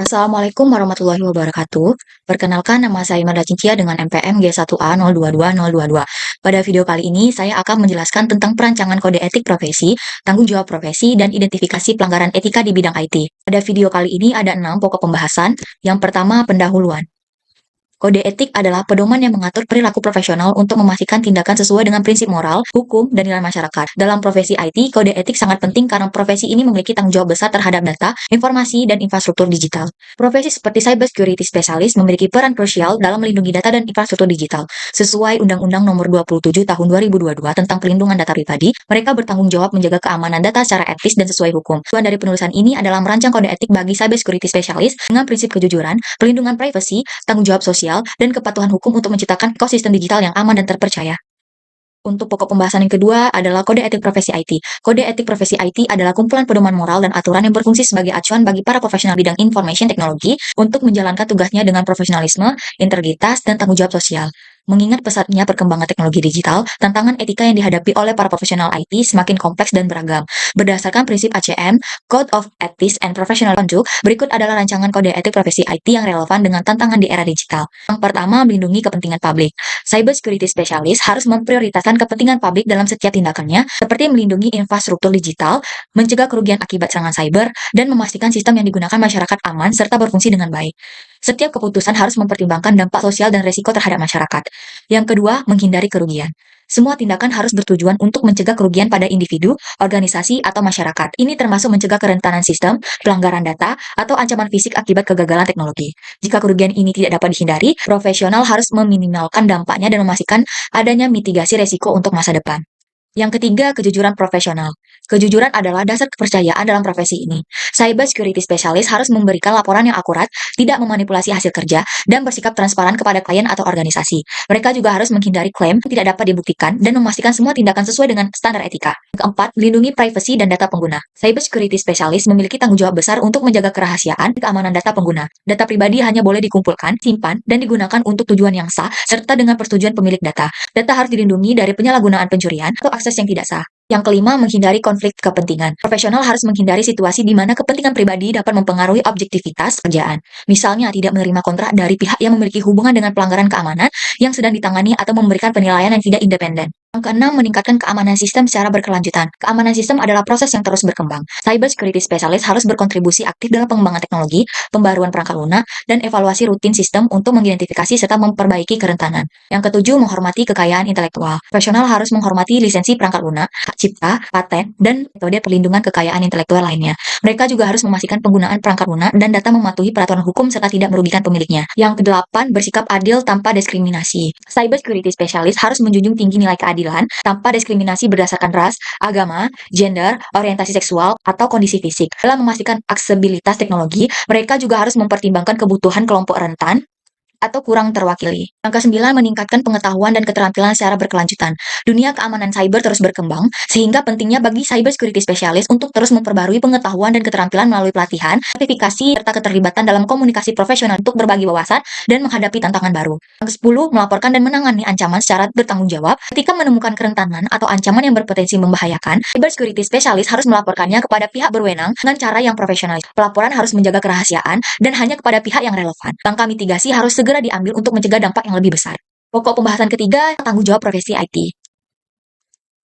Assalamualaikum warahmatullahi wabarakatuh. Perkenalkan, nama saya Mada Cincia dengan NPM G1A022022. Pada video kali ini, saya akan menjelaskan tentang perancangan kode etik profesi, tanggung jawab profesi, dan identifikasi pelanggaran etika di bidang IT. Pada video kali ini ada 6 pokok pembahasan. Yang pertama, pendahuluan. Kode etik adalah pedoman yang mengatur perilaku profesional untuk memastikan tindakan sesuai dengan prinsip moral, hukum, dan nilai masyarakat. Dalam profesi IT, kode etik sangat penting karena profesi ini memiliki tanggung jawab besar terhadap data, informasi, dan infrastruktur digital. Profesi seperti cyber security specialist memiliki peran krusial dalam melindungi data dan infrastruktur digital. Sesuai Undang-Undang Nomor 27 Tahun 2022 tentang Perlindungan Data Pribadi, mereka bertanggung jawab menjaga keamanan data secara etis dan sesuai hukum. Tujuan dari penulisan ini adalah merancang kode etik bagi cyber security specialist dengan prinsip kejujuran, pelindungan privasi, tanggung jawab sosial, dan kepatuhan hukum untuk menciptakan ekosistem digital yang aman dan terpercaya. Untuk pokok pembahasan yang kedua adalah kode etik profesi IT. Kode etik profesi IT adalah kumpulan pedoman moral dan aturan yang berfungsi sebagai acuan bagi para profesional bidang information technology untuk menjalankan tugasnya dengan profesionalisme, integritas, dan tanggung jawab sosial. Mengingat pesatnya perkembangan teknologi digital, tantangan etika yang dihadapi oleh para profesional IT semakin kompleks dan beragam. Berdasarkan prinsip ACM, Code of Ethics and Professional Conduct, berikut adalah rancangan kode etik profesi IT yang relevan dengan tantangan di era digital. Yang pertama, melindungi kepentingan publik. Cyber security specialist harus memprioritaskan kepentingan publik dalam setiap tindakannya, seperti melindungi infrastruktur digital, mencegah kerugian akibat serangan cyber, dan memastikan sistem yang digunakan masyarakat aman serta berfungsi dengan baik. Setiap keputusan harus mempertimbangkan dampak sosial dan risiko terhadap masyarakat. Yang kedua, menghindari kerugian. Semua tindakan harus bertujuan untuk mencegah kerugian pada individu, organisasi, atau masyarakat. Ini termasuk mencegah kerentanan sistem, pelanggaran data, atau ancaman fisik akibat kegagalan teknologi. Jika kerugian ini tidak dapat dihindari, profesional harus meminimalkan dampaknya dan memastikan adanya mitigasi risiko untuk masa depan. Yang ketiga, kejujuran profesional. Kejujuran adalah dasar kepercayaan dalam profesi ini. Cyber security specialist harus memberikan laporan yang akurat, tidak memanipulasi hasil kerja, dan bersikap transparan kepada klien atau organisasi. Mereka juga harus menghindari klaim yang tidak dapat dibuktikan dan memastikan semua tindakan sesuai dengan standar etika. Yang keempat, melindungi privasi dan data pengguna. Cyber security specialist memiliki tanggung jawab besar untuk menjaga kerahasiaan dan keamanan data pengguna. Data pribadi hanya boleh dikumpulkan, simpan, dan digunakan untuk tujuan yang sah, serta dengan persetujuan pemilik data. Data harus dilindungi dari penyalahgunaan pencurian atau akses yang tidak sah. Yang kelima, menghindari konflik kepentingan. Profesional harus menghindari situasi di mana kepentingan pribadi dapat mempengaruhi objektivitas pekerjaan. Misalnya, tidak menerima kontrak dari pihak yang memiliki hubungan dengan pelanggaran keamanan yang sedang ditangani atau memberikan penilaian yang tidak independen. Yang keenam, meningkatkan keamanan sistem secara berkelanjutan. Keamanan sistem adalah proses yang terus berkembang. Cyber security specialist harus berkontribusi aktif dalam pengembangan teknologi, pembaruan perangkat lunak, dan evaluasi rutin sistem untuk mengidentifikasi serta memperbaiki kerentanan. Yang ketujuh, menghormati kekayaan intelektual. Profesional harus menghormati lisensi perangkat lunak, hak cipta, paten, dan metode perlindungan kekayaan intelektual lainnya. Mereka juga harus memastikan penggunaan perangkat lunak dan data mematuhi peraturan hukum serta tidak merugikan pemiliknya. Yang kedelapan, bersikap adil tanpa diskriminasi. Cyber security specialist harus menjunjung tinggi nilai keadilan tanpa diskriminasi berdasarkan ras, agama, gender, orientasi seksual, atau kondisi fisik. Dalam memastikan aksesibilitas teknologi, mereka juga harus mempertimbangkan kebutuhan kelompok rentan atau kurang terwakili. Yang kesembilan, meningkatkan pengetahuan dan keterampilan secara berkelanjutan. Dunia keamanan cyber terus berkembang, sehingga pentingnya bagi cyber security specialist untuk terus memperbarui pengetahuan dan keterampilan melalui pelatihan, sertifikasi, serta keterlibatan dalam komunikasi profesional untuk berbagi wawasan dan menghadapi tantangan baru. Yang ke-10, melaporkan dan menangani ancaman secara bertanggung jawab. Ketika menemukan kerentanan atau ancaman yang berpotensi membahayakan, cyber security specialist harus melaporkannya kepada pihak berwenang dengan cara yang profesional. Pelaporan harus menjaga kerahasiaan dan hanya kepada pihak yang relevan. Langkah mitigasi harus segera diambil untuk mencegah dampak yang lebih besar. Pokok pembahasan ketiga, tanggung jawab profesi IT.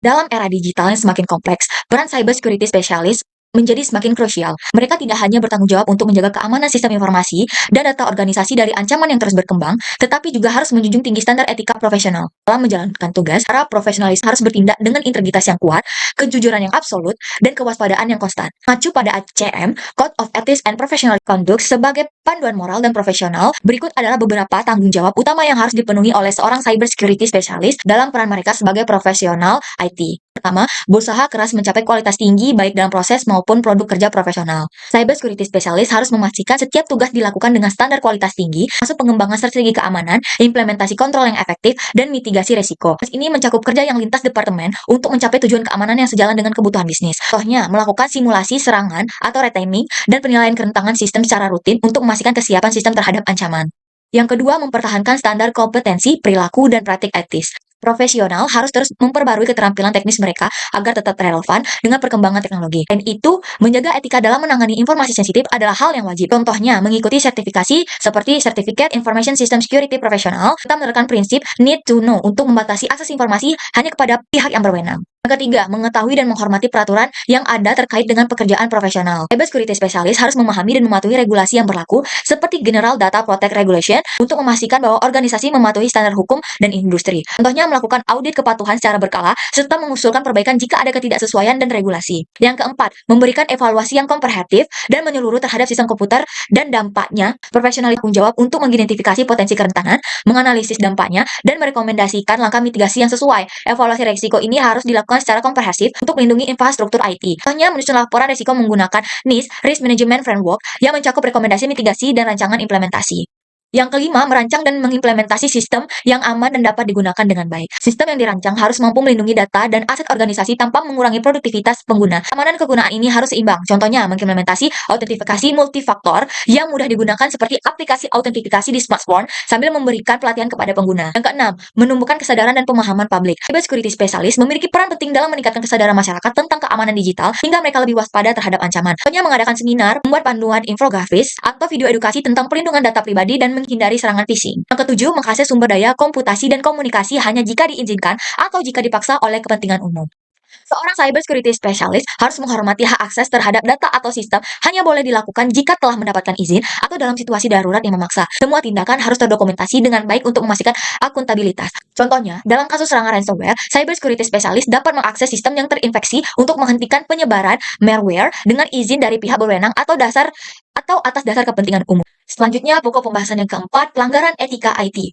Dalam era digital yang semakin kompleks, peran cyber security specialist menjadi semakin krusial. Mereka tidak hanya bertanggung jawab untuk menjaga keamanan sistem informasi dan data organisasi dari ancaman yang terus berkembang, tetapi juga harus menjunjung tinggi standar etika profesional. Dalam menjalankan tugas, para profesionalis harus bertindak dengan integritas yang kuat, kejujuran yang absolut, dan kewaspadaan yang konstan. Mengacu pada ACM, Code of Ethics and Professional Conduct, sebagai panduan moral dan profesional, berikut adalah beberapa tanggung jawab utama yang harus dipenuhi oleh seorang cyber security specialist dalam peran mereka sebagai profesional IT. Pertama, berusaha keras mencapai kualitas tinggi baik dalam proses maupun produk kerja profesional. Cyber security specialist harus memastikan setiap tugas dilakukan dengan standar kualitas tinggi, masuk pengembangan strategi keamanan, implementasi kontrol yang efektif, dan mitigasi resiko. Ini mencakup kerja yang lintas departemen untuk mencapai tujuan keamanan yang sejalan dengan kebutuhan bisnis. Contohnya, melakukan simulasi serangan atau red teaming dan penilaian kerentanan sistem secara rutin untuk memastikan kesiapan sistem terhadap ancaman. Yang kedua, mempertahankan standar kompetensi, perilaku, dan praktik etis. Profesional harus terus memperbarui keterampilan teknis mereka agar tetap relevan dengan perkembangan teknologi. Dan itu, menjaga etika dalam menangani informasi sensitif adalah hal yang wajib. Contohnya, mengikuti sertifikasi seperti Certificate Information System Security Professional, kita menerapkan prinsip need to know untuk membatasi akses informasi hanya kepada pihak yang berwenang. Yang ketiga, mengetahui dan menghormati peraturan yang ada terkait dengan pekerjaan profesional. Cybersecurity Specialist harus memahami dan mematuhi regulasi yang berlaku seperti General Data Protect Regulation untuk memastikan bahwa organisasi mematuhi standar hukum dan industri. Contohnya, melakukan audit kepatuhan secara berkala serta mengusulkan perbaikan jika ada ketidaksesuaian dan regulasi. Yang keempat, memberikan evaluasi yang komprehensif dan menyeluruh terhadap sistem komputer dan dampaknya. Profesional tanggung jawab untuk mengidentifikasi potensi kerentanan, menganalisis dampaknya, dan merekomendasikan langkah mitigasi yang sesuai. Evaluasi risiko ini harus dilakukan secara komprehensif untuk melindungi infrastruktur IT. Contohnya, menyusun laporan risiko menggunakan NIST Risk Management Framework yang mencakup rekomendasi mitigasi dan rancangan implementasi. Yang kelima, merancang dan mengimplementasi sistem yang aman dan dapat digunakan dengan baik. Sistem yang dirancang harus mampu melindungi data dan aset organisasi tanpa mengurangi produktivitas pengguna. Keamanan kegunaan ini harus seimbang. Contohnya, mengimplementasi autentifikasi multifaktor yang mudah digunakan seperti aplikasi autentifikasi di smartphone sambil memberikan pelatihan kepada pengguna. Yang keenam, menumbuhkan kesadaran dan pemahaman publik. Cybersecurity Specialist memiliki peran penting dalam meningkatkan kesadaran masyarakat tentang keamanan digital hingga mereka lebih waspada terhadap ancaman. Contohnya, mengadakan seminar, membuat panduan infografis, atau video edukasi tentang perlindungan data pribadi dan menghindari serangan phishing. Yang ketujuh, mengakses sumber daya komputasi dan komunikasi hanya jika diizinkan atau jika dipaksa oleh kepentingan umum. Seorang cybersecurity specialist harus menghormati hak akses terhadap data atau sistem hanya boleh dilakukan jika telah mendapatkan izin atau dalam situasi darurat yang memaksa. Semua tindakan harus terdokumentasi dengan baik untuk memastikan akuntabilitas. Contohnya, dalam kasus serangan ransomware, cybersecurity specialist dapat mengakses sistem yang terinfeksi untuk menghentikan penyebaran malware dengan izin dari pihak berwenang atau atas dasar kepentingan umum. Selanjutnya, pokok pembahasan yang keempat, pelanggaran etika IT.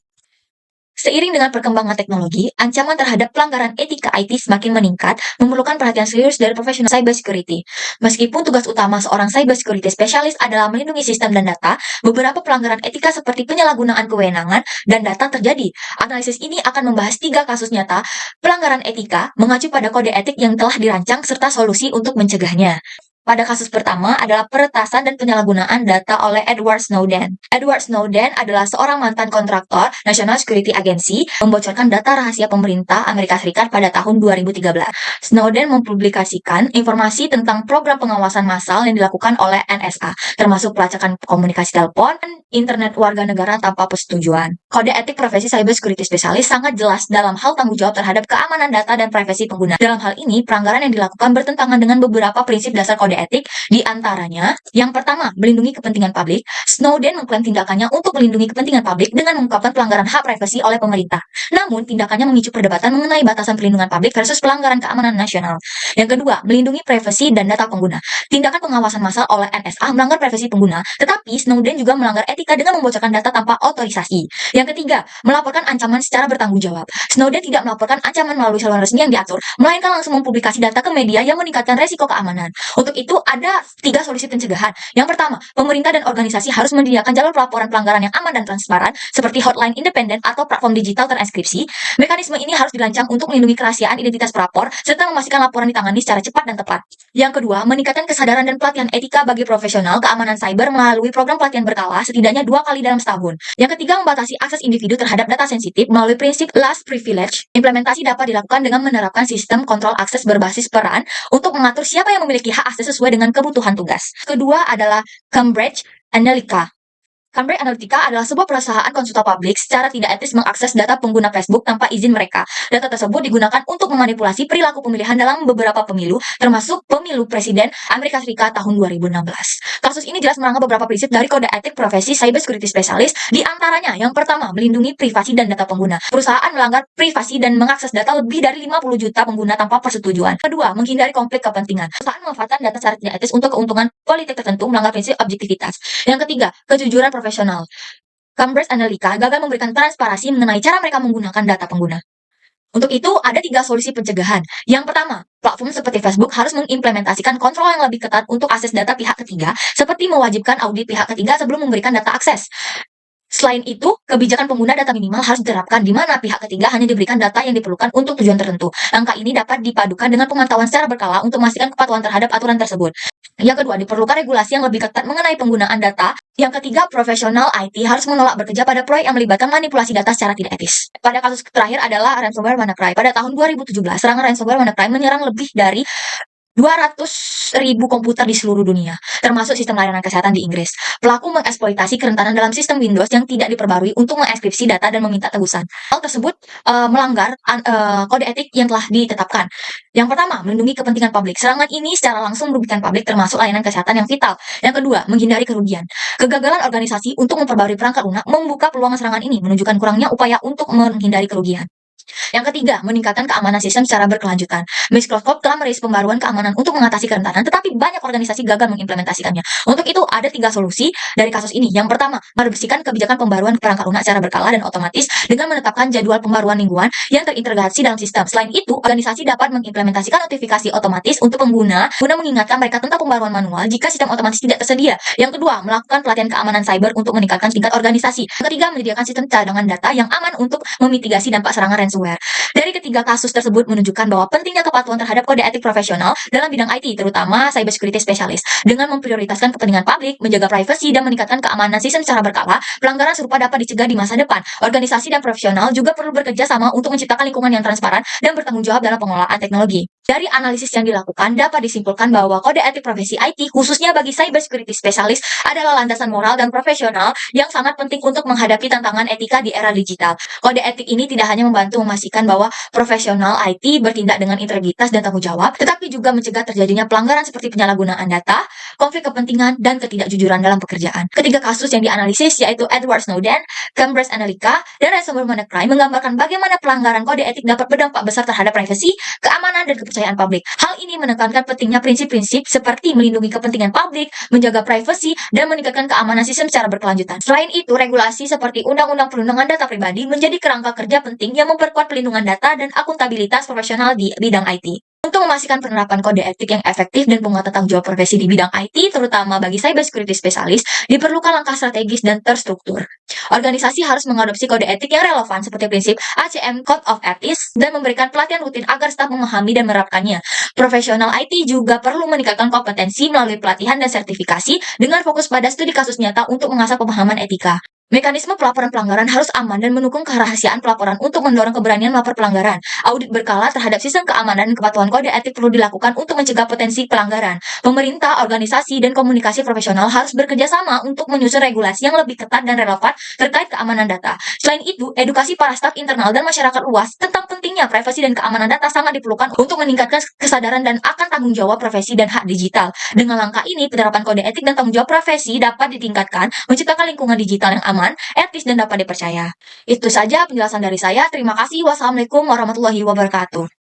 Seiring dengan perkembangan teknologi, ancaman terhadap pelanggaran etika IT semakin meningkat, memerlukan perhatian serius dari profesional cybersecurity. Meskipun tugas utama seorang cybersecurity specialist adalah melindungi sistem dan data, beberapa pelanggaran etika seperti penyalahgunaan kewenangan dan data terjadi. Analisis ini akan membahas 3 kasus nyata pelanggaran etika mengacu pada kode etik yang telah dirancang serta solusi untuk mencegahnya. Pada kasus pertama adalah peretasan dan penyalahgunaan data oleh Edward Snowden. Edward Snowden adalah seorang mantan kontraktor National Security Agency membocorkan data rahasia pemerintah Amerika Serikat pada tahun 2013. Snowden mempublikasikan informasi tentang program pengawasan massal yang dilakukan oleh NSA, termasuk pelacakan komunikasi telepon, internet warga negara tanpa persetujuan. Kode etik profesi cybersecurity specialist sangat jelas dalam hal tanggung jawab terhadap keamanan data dan privasi pengguna. Dalam hal ini, pelanggaran yang dilakukan bertentangan dengan beberapa prinsip dasar kode etik, di antaranya, yang pertama, melindungi kepentingan publik. Snowden mengklaim tindakannya untuk melindungi kepentingan publik dengan mengungkapkan pelanggaran hak privasi oleh pemerintah. Namun, tindakannya memicu perdebatan mengenai batasan perlindungan publik versus pelanggaran keamanan nasional. Yang kedua, melindungi privasi dan data pengguna. Tindakan pengawasan massal oleh NSA melanggar privasi pengguna, tetapi Snowden juga melanggar etika dengan membocorkan data tanpa otorisasi. Yang ketiga, melaporkan ancaman secara bertanggung jawab. Snowden tidak melaporkan ancaman melalui saluran resmi yang diatur, melainkan langsung mempublikasi data ke media yang meningkatkan resiko keamanan. Untuk itu, ada 3 solusi pencegahan. Yang pertama, pemerintah dan organisasi harus menyediakan jalur pelaporan pelanggaran yang aman dan transparan, seperti hotline independen atau platform digital transkripsi. Mekanisme ini harus dirancang untuk melindungi kerahasiaan identitas pelapor, serta memastikan laporan ditangani secara cepat dan tepat. Yang kedua, meningkatkan kesadaran dan pelatihan etika bagi profesional keamanan cyber melalui program pelatihan berkala setidaknya 2 kali dalam setahun. Yang ketiga, membatasi akses individu terhadap data sensitif melalui prinsip last privilege. Implementasi dapat dilakukan dengan menerapkan sistem kontrol akses berbasis peran untuk mengatur siapa yang memiliki hak akses sesuai dengan kebutuhan tugas. Kedua adalah Cambridge Analytica. Cambridge Analytica adalah sebuah perusahaan konsultan publik secara tidak etis mengakses data pengguna Facebook tanpa izin mereka. Data tersebut digunakan untuk memanipulasi perilaku pemilihan dalam beberapa pemilu, termasuk pemilu Presiden Amerika Serikat tahun 2016. Kasus ini jelas melanggar beberapa prinsip dari kode etik profesi cybersecurity specialist, di antaranya yang pertama, melindungi privasi dan data pengguna. Perusahaan melanggar privasi dan mengakses data lebih dari 50 juta pengguna tanpa persetujuan. Kedua, menghindari konflik kepentingan. Perusahaan memanfaatkan data secara tidak etis untuk keuntungan politik tertentu, melanggar prinsip objektivitas. Yang ketiga, kejujuran profesional. Cambridge Analytica gagal memberikan transparansi mengenai cara mereka menggunakan data pengguna. Untuk itu, ada 3 solusi pencegahan. Yang pertama, platform seperti Facebook harus mengimplementasikan kontrol yang lebih ketat untuk akses data pihak ketiga, seperti mewajibkan audit pihak ketiga sebelum memberikan data akses. Selain itu, kebijakan pengguna data minimal harus diterapkan di mana pihak ketiga hanya diberikan data yang diperlukan untuk tujuan tertentu. Langkah ini dapat dipadukan dengan pemantauan secara berkala untuk memastikan kepatuhan terhadap aturan tersebut. Yang kedua, diperlukan regulasi yang lebih ketat mengenai penggunaan data. Yang ketiga, profesional IT harus menolak bekerja pada proyek yang melibatkan manipulasi data secara tidak etis. Pada kasus terakhir adalah ransomware WannaCry. Pada tahun 2017, serangan ransomware WannaCry menyerang lebih dari 200.000 komputer di seluruh dunia, termasuk sistem layanan kesehatan di Inggris. Pelaku mengeksploitasi kerentanan dalam sistem Windows yang tidak diperbarui untuk mengenkripsi data dan meminta tebusan. Hal tersebut melanggar kode etik yang telah ditetapkan. Yang pertama, melindungi kepentingan publik. Serangan ini secara langsung merugikan publik termasuk layanan kesehatan yang vital. Yang kedua, menghindari kerugian. Kegagalan organisasi untuk memperbarui perangkat lunak membuka peluang serangan ini, menunjukkan kurangnya upaya untuk menghindari kerugian. Yang ketiga, meningkatkan keamanan sistem secara berkelanjutan. Microsoft telah merilis pembaruan keamanan untuk mengatasi kerentanan, tetapi banyak organisasi gagal mengimplementasikannya. Untuk itu, ada 3 solusi dari kasus ini. Yang pertama, mereviskan kebijakan pembaruan perangkat lunak secara berkala dan otomatis dengan menetapkan jadwal pembaruan mingguan yang terintegrasi dalam sistem. Selain itu, organisasi dapat mengimplementasikan notifikasi otomatis untuk pengguna guna mengingatkan mereka tentang pembaruan manual jika sistem otomatis tidak tersedia. Yang kedua, melakukan pelatihan keamanan cyber untuk meningkatkan tingkat organisasi. Yang ketiga, menyediakan sistem cadangan data yang aman untuk memitigasi dampak serangan ransomware. Dari ketiga kasus tersebut menunjukkan bahwa pentingnya kepatuhan terhadap kode etik profesional dalam bidang IT, terutama cybersecurity specialist. Dengan memprioritaskan kepentingan publik, menjaga privasi, dan meningkatkan keamanan sistem secara berkala, pelanggaran serupa dapat dicegah di masa depan. Organisasi dan profesional juga perlu bekerja sama untuk menciptakan lingkungan yang transparan dan bertanggung jawab dalam pengelolaan teknologi. Dari analisis yang dilakukan, dapat disimpulkan bahwa kode etik profesi IT, khususnya bagi cybersecurity specialist, adalah landasan moral dan profesional yang sangat penting untuk menghadapi tantangan etika di era digital. Kode etik ini tidak hanya membantu memastikan bahwa profesional IT bertindak dengan integritas dan tanggung jawab, tetapi juga mencegah terjadinya pelanggaran seperti penyalahgunaan data, konflik kepentingan, dan ketidakjujuran dalam pekerjaan. Ketiga kasus yang dianalisis yaitu Edward Snowden, Cambridge Analytica, dan ransomware WannaCry menggambarkan bagaimana pelanggaran kode etik dapat berdampak besar terhadap privasi, keamanan, dan kepercayaan publik. Hal ini menekankan pentingnya prinsip-prinsip seperti melindungi kepentingan publik, menjaga privasi, dan meningkatkan keamanan sistem secara berkelanjutan. Selain itu, regulasi seperti Undang-Undang Perlindungan Data Pribadi menjadi kerangka kerja penting yang memperkuat pelindungan data dan akuntabilitas profesional di bidang IT. Untuk memastikan penerapan kode etik yang efektif dan penguatan tanggung jawab profesi di bidang IT, terutama bagi cybersecurity specialist, diperlukan langkah strategis dan terstruktur. Organisasi harus mengadopsi kode etik yang relevan seperti prinsip ACM Code of Ethics dan memberikan pelatihan rutin agar staf memahami dan menerapkannya. Profesional IT juga perlu meningkatkan kompetensi melalui pelatihan dan sertifikasi dengan fokus pada studi kasus nyata untuk mengasah pemahaman etika. Mekanisme pelaporan pelanggaran harus aman dan mendukung kerahasiaan pelaporan untuk mendorong keberanian melapor pelanggaran. Audit berkala terhadap sistem keamanan dan kepatuhan kode etik perlu dilakukan untuk mencegah potensi pelanggaran. Pemerintah, organisasi, dan komunikasi profesional harus bekerja sama untuk menyusun regulasi yang lebih ketat dan relevan terkait keamanan data. Selain itu, edukasi para staf internal dan masyarakat luas tentang pentingnya privasi dan keamanan data sangat diperlukan untuk meningkatkan kesadaran dan akan tanggung jawab profesi dan hak digital. Dengan langkah ini, penerapan kode etik dan tanggung jawab profesi dapat ditingkatkan, menciptakan lingkungan digital yang aman, etis, dan dapat dipercaya. Itu saja penjelasan dari saya. Terima kasih. Wassalamualaikum warahmatullahi wabarakatuh.